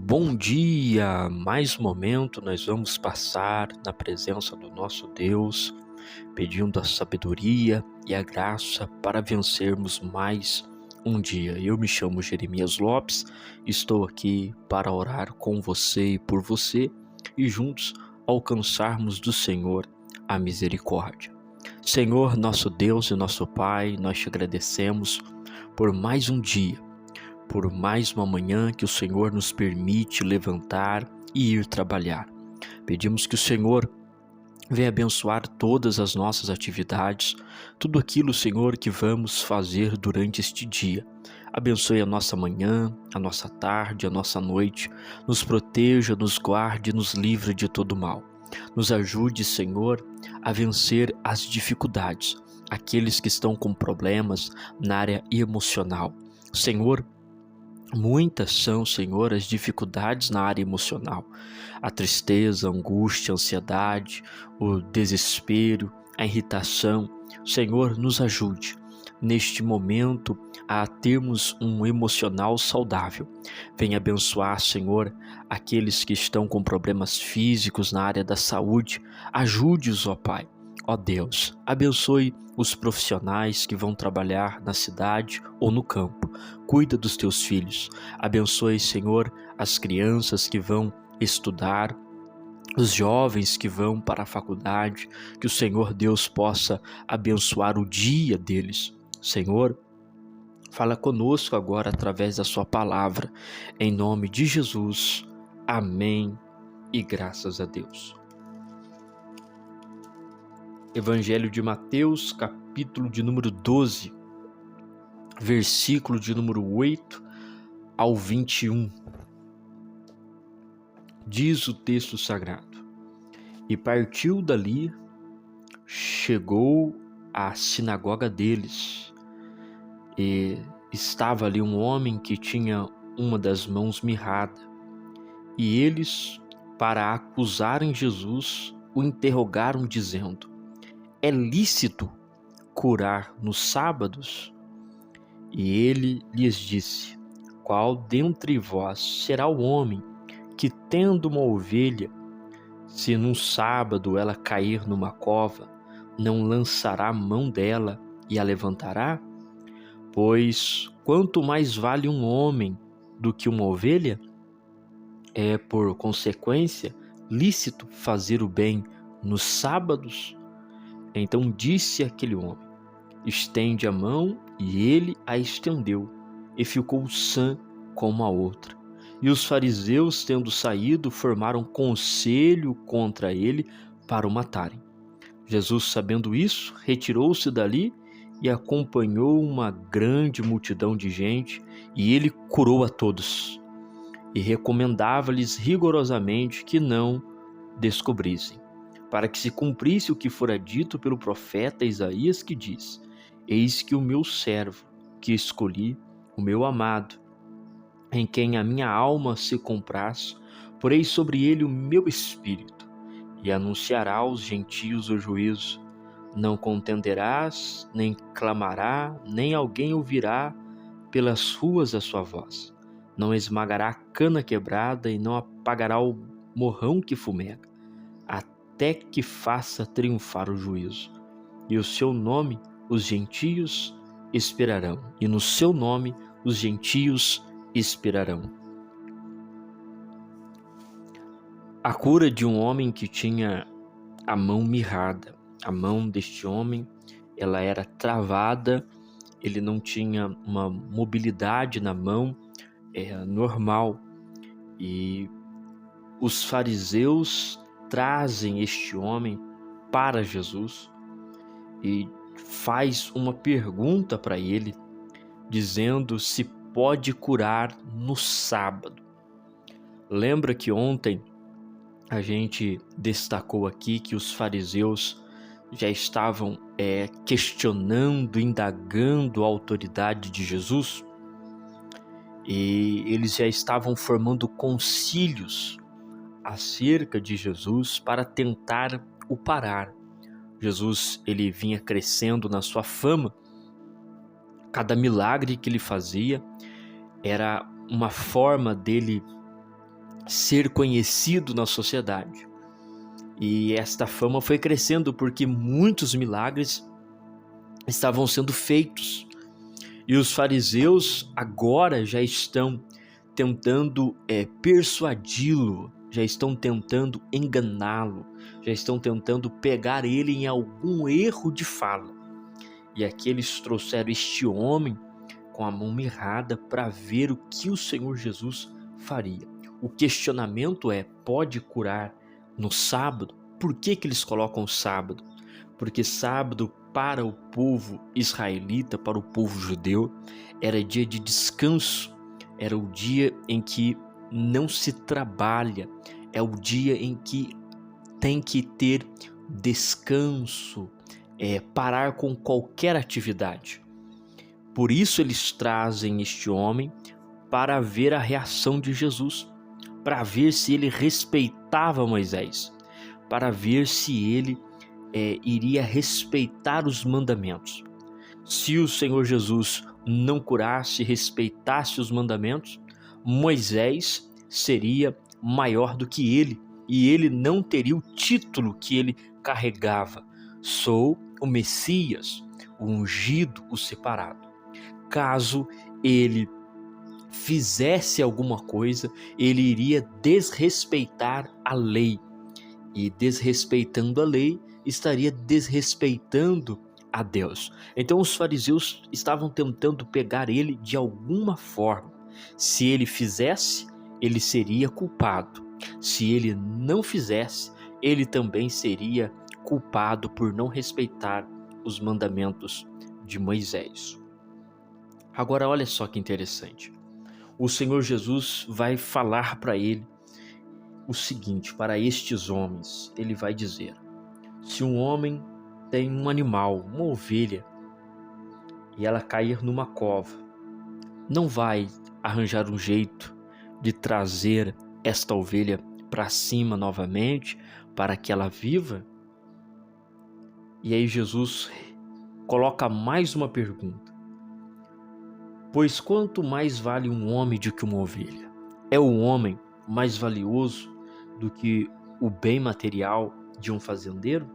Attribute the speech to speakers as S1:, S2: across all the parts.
S1: Bom dia! Mais um momento nós vamos passar na presença do nosso Deus, pedindo a sabedoria e a graça para vencermos mais um dia. Eu me chamo Jeremias Lopes, estou aqui para orar com você e por você e juntos alcançarmos do Senhor a misericórdia. Senhor, nosso Deus e nosso Pai, nós te agradecemos por mais um dia, por mais uma manhã que o Senhor nos permite levantar e ir trabalhar. Pedimos que o Senhor venha abençoar todas as nossas atividades, tudo aquilo, Senhor, que vamos fazer durante este dia. Abençoe a nossa manhã, a nossa tarde, a nossa noite. Nos proteja, nos guarde, nos livre de todo mal. Nos ajude, Senhor, a vencer as dificuldades, aqueles que estão com problemas na área emocional. Senhor, muitas são, Senhor, as dificuldades na área emocional. A tristeza, a angústia, a ansiedade, o desespero, a irritação. Senhor, nos ajude neste momento a termos um emocional saudável. Venha abençoar, Senhor, aqueles que estão com problemas físicos na área da saúde. Ajude-os, ó Pai. Ó Deus, abençoe os profissionais que vão trabalhar na cidade ou no campo. Cuida dos teus filhos. Abençoe, Senhor, as crianças que vão estudar, os jovens que vão para a faculdade. Que o Senhor Deus possa abençoar o dia deles. Senhor, fala conosco agora através da sua palavra. Em nome de Jesus. Amém e graças a Deus. Evangelho de Mateus, capítulo de número 12, versículo de número 8 ao 21. Diz o texto sagrado: E partiu dali, chegou à sinagoga deles, e estava ali um homem que tinha uma das mãos mirrada. E eles, para acusarem Jesus, o interrogaram dizendo: É lícito curar nos sábados? E ele lhes disse: Qual dentre vós será o homem que, tendo uma ovelha, se num sábado ela cair numa cova, não lançará a mão dela e a levantará? Pois quanto mais vale um homem do que uma ovelha? É, por consequência, lícito fazer o bem nos sábados? Então disse aquele homem: Estende a mão, e ele a estendeu, e ficou sã como a outra. E os fariseus, tendo saído, formaram conselho contra ele para o matarem. Jesus, sabendo isso, retirou-se dali e acompanhou uma grande multidão de gente, e ele curou a todos. E recomendava-lhes rigorosamente que não descobrissem, para que se cumprisse o que fora dito pelo profeta Isaías, que diz: Eis que o meu servo, que escolhi, o meu amado, em quem a minha alma se compraz, porei sobre ele o meu espírito, e anunciará aos gentios o juízo. Não contenderás, nem clamará, nem alguém ouvirá pelas ruas a sua voz. Não esmagará a cana quebrada e não apagará o morrão que fumega, até que faça triunfar o juízo. E o seu nome os gentios esperarão, e no seu nome os gentios esperarão. A cura de um homem que tinha a mão mirrada. A mão deste homem, ela era travada, ele não tinha uma mobilidade na mão normal. E os fariseus trazem este homem para Jesus e faz uma pergunta para ele, dizendo se pode curar no sábado. Lembra que ontem a gente destacou aqui que os fariseus já estavam questionando, indagando a autoridade de Jesus, e eles já estavam formando concílios acerca de Jesus para tentar o parar. Jesus, ele vinha crescendo na sua fama. Cada milagre que ele fazia era uma forma dele ser conhecido na sociedade. E esta fama foi crescendo porque muitos milagres estavam sendo feitos. E os fariseus agora já estão tentando persuadi-lo, já estão tentando enganá-lo, já estão tentando pegar ele em algum erro de fala. E aqui eles trouxeram este homem com a mão mirrada para ver o que o Senhor Jesus faria. O questionamento é: pode curar no sábado? Por que eles colocam o sábado? Porque sábado para o povo israelita, para o povo judeu, era dia de descanso, era o dia em que não se trabalha, é o dia em que tem que ter descanso, parar com qualquer atividade. Por isso eles trazem este homem para ver a reação de Jesus, para ver se ele respeitava Moisés, para ver se ele iria respeitar os mandamentos. Se o Senhor Jesus não curasse, respeitasse os mandamentos, Moisés seria maior do que ele, e ele não teria o título que ele carregava: sou o Messias, o ungido, o separado. Caso ele fizesse alguma coisa, ele iria desrespeitar a lei, e desrespeitando a lei, estaria desrespeitando a Deus. Então os fariseus estavam tentando pegar ele de alguma forma. Se ele fizesse, ele seria culpado. Se ele não fizesse, ele também seria culpado por não respeitar os mandamentos de Moisés. Agora olha só que interessante. O Senhor Jesus vai falar para ele o seguinte, para estes homens. Ele vai dizer: se um homem tem um animal, uma ovelha, e ela cair numa cova, não vai arranjar um jeito de trazer esta ovelha para cima novamente, para que ela viva? E aí Jesus coloca mais uma pergunta: pois quanto mais vale um homem do que uma ovelha? É o homem mais valioso do que o bem material de um fazendeiro?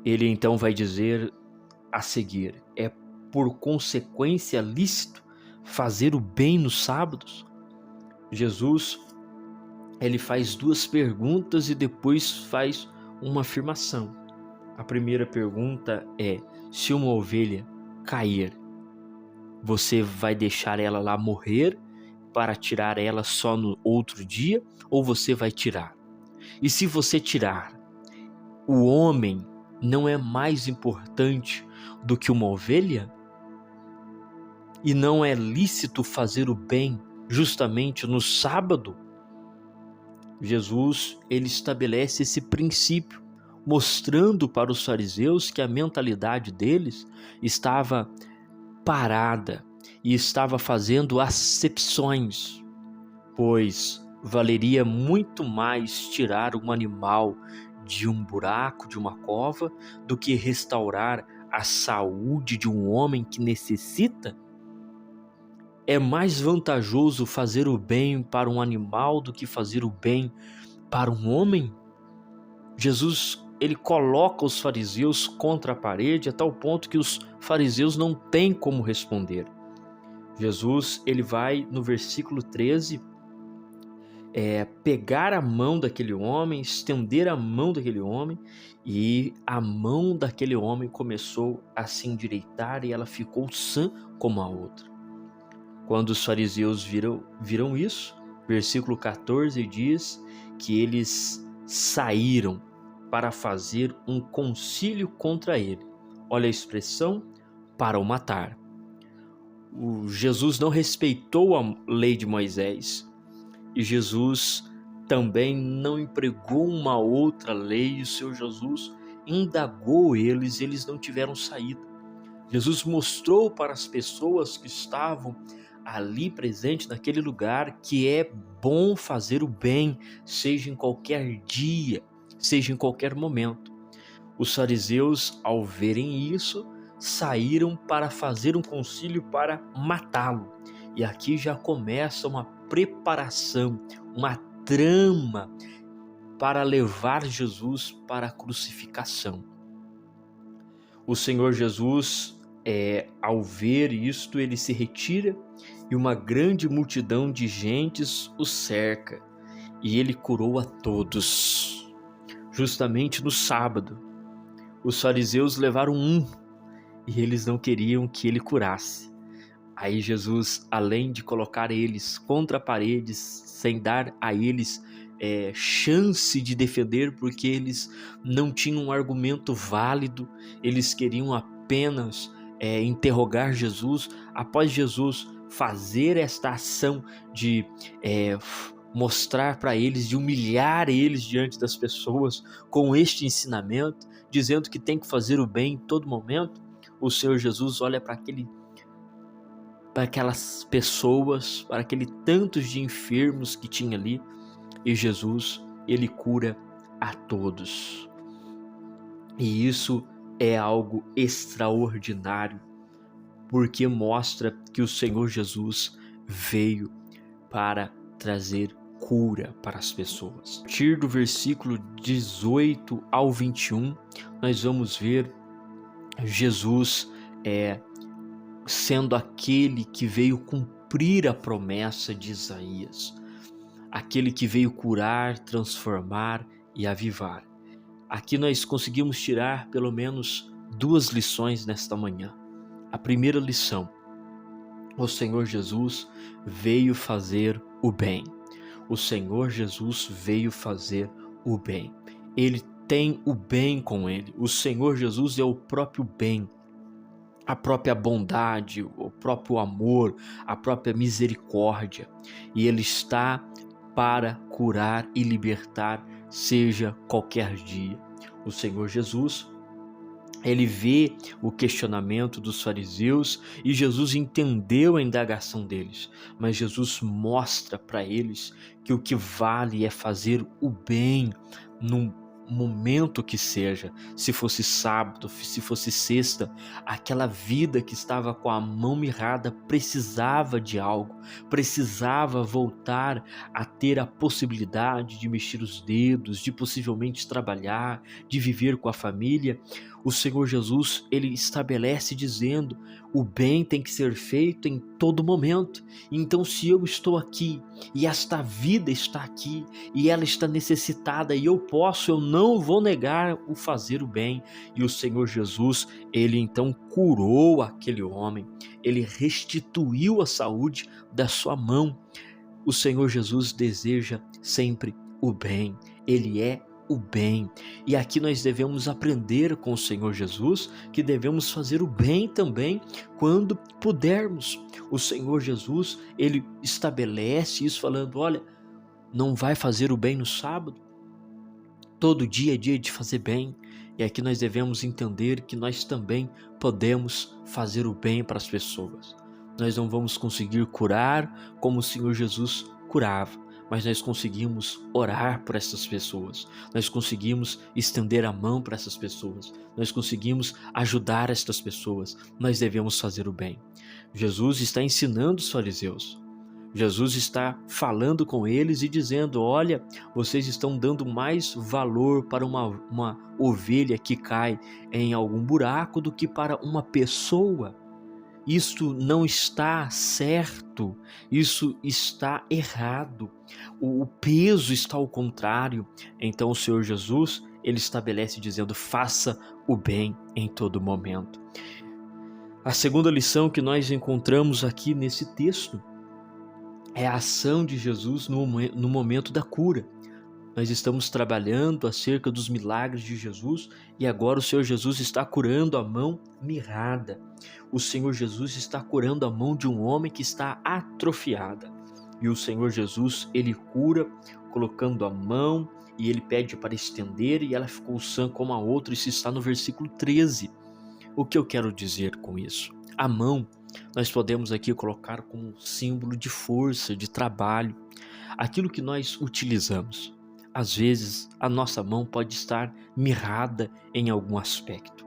S1: Ele então vai dizer a seguir: é por consequência lícito fazer o bem nos sábados? Jesus, ele faz duas perguntas e depois faz uma afirmação. A primeira pergunta é: se uma ovelha cair, você vai deixar ela lá morrer para tirar ela só no outro dia, ou você vai tirar? E se você tirar, o homem não é mais importante do que uma ovelha? E não é lícito fazer o bem justamente no sábado? Jesus, ele estabelece esse princípio, mostrando para os fariseus que a mentalidade deles estava parada e estava fazendo acepções, pois valeria muito mais tirar um animal de um buraco, de uma cova, do que restaurar a saúde de um homem que necessita? É mais vantajoso fazer o bem para um animal do que fazer o bem para um homem? Jesus, ele coloca os fariseus contra a parede a tal ponto que os fariseus não têm como responder. Jesus, ele vai no versículo 13, pegar a mão daquele homem, estender a mão daquele homem, e a mão daquele homem começou a se endireitar e ela ficou sã como a outra. Quando os fariseus viram isso, versículo 14 diz que eles saíram para fazer um concílio contra ele. Olha a expressão: para o matar. Jesus não respeitou a lei de Moisés, e Jesus também não empregou uma outra lei. O Senhor Jesus indagou eles não tiveram saída. Jesus mostrou para as pessoas que estavam ali presentes naquele lugar que é bom fazer o bem, seja em qualquer dia, seja em qualquer momento. Os fariseus, ao verem isso, saíram para fazer um concílio para matá-lo. E aqui já começa uma preparação, uma trama para levar Jesus para a crucificação. O Senhor Jesus, ao ver isto, ele se retira e uma grande multidão de gentes o cerca, e ele curou a todos. Justamente no sábado, os fariseus levaram e eles não queriam que ele curasse. Aí Jesus, além de colocar eles contra paredes, sem dar a eles chance de defender, porque eles não tinham um argumento válido, eles queriam apenas interrogar Jesus. Após Jesus fazer esta ação de mostrar para eles, de humilhar eles diante das pessoas com este ensinamento, dizendo que tem que fazer o bem em todo momento, o Senhor Jesus olha para aquelas pessoas, para aquele tantos de enfermos que tinha ali, e Jesus, ele cura a todos. E isso é algo extraordinário, porque mostra que o Senhor Jesus veio para trazer cura para as pessoas. A partir do versículo 18 ao 21, nós vamos ver Jesus sendo aquele que veio cumprir a promessa de Isaías, aquele que veio curar, transformar e avivar. Aqui nós conseguimos tirar pelo menos 2 lições nesta manhã. A primeira lição: o Senhor Jesus veio fazer o bem. O Senhor Jesus veio fazer o bem. Ele tem o bem com ele. O Senhor Jesus é o próprio bem, a própria bondade, o próprio amor, a própria misericórdia. E ele está para curar e libertar, seja qualquer dia. O Senhor Jesus, ele vê o questionamento dos fariseus e Jesus entendeu a indagação deles, mas Jesus mostra para eles que o que vale é fazer o bem num momento que seja. Se fosse sábado, se fosse sexta, aquela vida que estava com a mão mirrada precisava de algo, precisava voltar a ter a possibilidade de mexer os dedos, de possivelmente trabalhar, de viver com a família. O Senhor Jesus, ele estabelece dizendo: o bem tem que ser feito em todo momento. Então, se eu estou aqui e esta vida está aqui e ela está necessitada e eu não vou negar o fazer o bem. E o Senhor Jesus, ele então curou aquele homem, ele restituiu a saúde da sua mão. O Senhor Jesus deseja sempre o bem, ele é o bem. E aqui nós devemos aprender com o Senhor Jesus que devemos fazer o bem também quando pudermos. O Senhor Jesus, ele estabelece isso falando: olha, não vai fazer o bem no sábado? Todo dia é dia de fazer bem. E aqui nós devemos entender que nós também podemos fazer o bem para as pessoas. Nós não vamos conseguir curar como o Senhor Jesus curava, mas nós conseguimos orar por essas pessoas, nós conseguimos estender a mão para essas pessoas, nós conseguimos ajudar estas pessoas. Nós devemos fazer o bem. Jesus está ensinando os fariseus, Jesus está falando com eles e dizendo: olha, vocês estão dando mais valor para uma ovelha que cai em algum buraco do que para uma pessoa. Isto não está certo, isso está errado, o peso está ao contrário. Então o Senhor Jesus, ele estabelece dizendo: faça o bem em todo momento. A segunda lição que nós encontramos aqui nesse texto é a ação de Jesus no momento da cura. Nós estamos trabalhando acerca dos milagres de Jesus e agora o Senhor Jesus está curando a mão mirrada. O Senhor Jesus está curando a mão de um homem que está atrofiada. E o Senhor Jesus, ele cura colocando a mão e ele pede para estender e ela ficou sã como a outra. Isso está no versículo 13. O que eu quero dizer com isso? A mão nós podemos aqui colocar como um símbolo de força, de trabalho, aquilo que nós utilizamos. Às vezes a nossa mão pode estar mirrada em algum aspecto.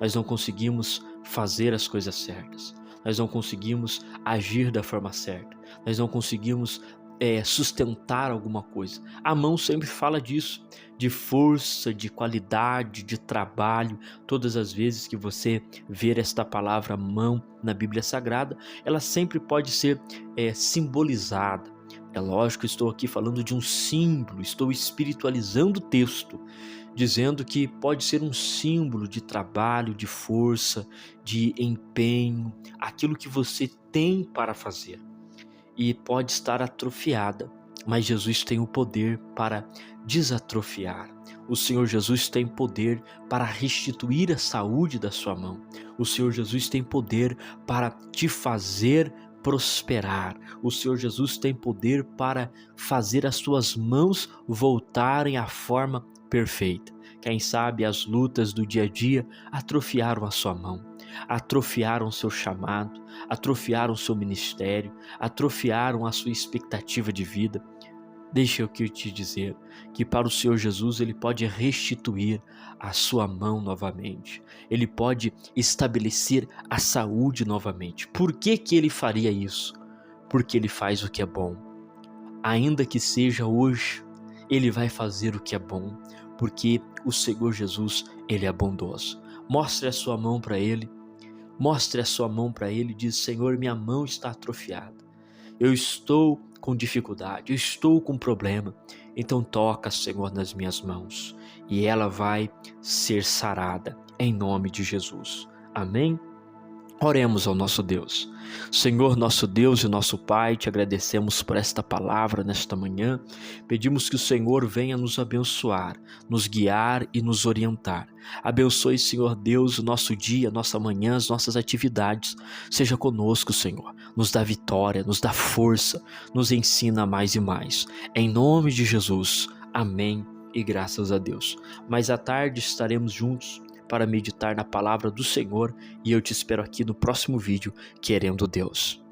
S1: Nós não conseguimos fazer as coisas certas. Nós não conseguimos agir da forma certa. Nós não conseguimos sustentar alguma coisa. A mão sempre fala disso, de força, de qualidade, de trabalho. Todas as vezes que você ver esta palavra mão na Bíblia Sagrada, ela sempre pode ser simbolizada. É lógico, estou aqui falando de um símbolo, estou espiritualizando o texto, dizendo que pode ser um símbolo de trabalho, de força, de empenho, aquilo que você tem para fazer. E pode estar atrofiada, mas Jesus tem o poder para desatrofiar. O Senhor Jesus tem poder para restituir a saúde da sua mão. O Senhor Jesus tem poder para te fazer prosperar. O Senhor Jesus tem poder para fazer as suas mãos voltarem à forma perfeita. Quem sabe as lutas do dia a dia atrofiaram a sua mão, atrofiaram o seu chamado, atrofiaram o seu ministério, atrofiaram a sua expectativa de vida. Deixa eu te dizer que para o Senhor Jesus Ele pode restituir a sua mão novamente. Ele pode estabelecer a saúde novamente. Por que Ele faria isso? Porque Ele faz o que é bom. Ainda que seja hoje, Ele vai fazer o que é bom, porque o Senhor Jesus, Ele é bondoso. Mostre a sua mão para Ele. Mostre a sua mão para Ele e diz: Senhor, minha mão está atrofiada. Eu estou com dificuldade, eu estou com problema. Então toca, Senhor, nas minhas mãos e ela vai ser sarada em nome de Jesus. Amém? Oremos ao nosso Deus. Senhor, nosso Deus e nosso Pai, te agradecemos por esta palavra nesta manhã. Pedimos que o Senhor venha nos abençoar, nos guiar e nos orientar. Abençoe, Senhor Deus, o nosso dia, nossa manhã, as nossas atividades. Seja conosco, Senhor. Nos dá vitória, nos dá força, nos ensina mais e mais. Em nome de Jesus. Amém e graças a Deus. Mais à tarde estaremos juntos para meditar na palavra do Senhor e eu te espero aqui no próximo vídeo, querendo Deus.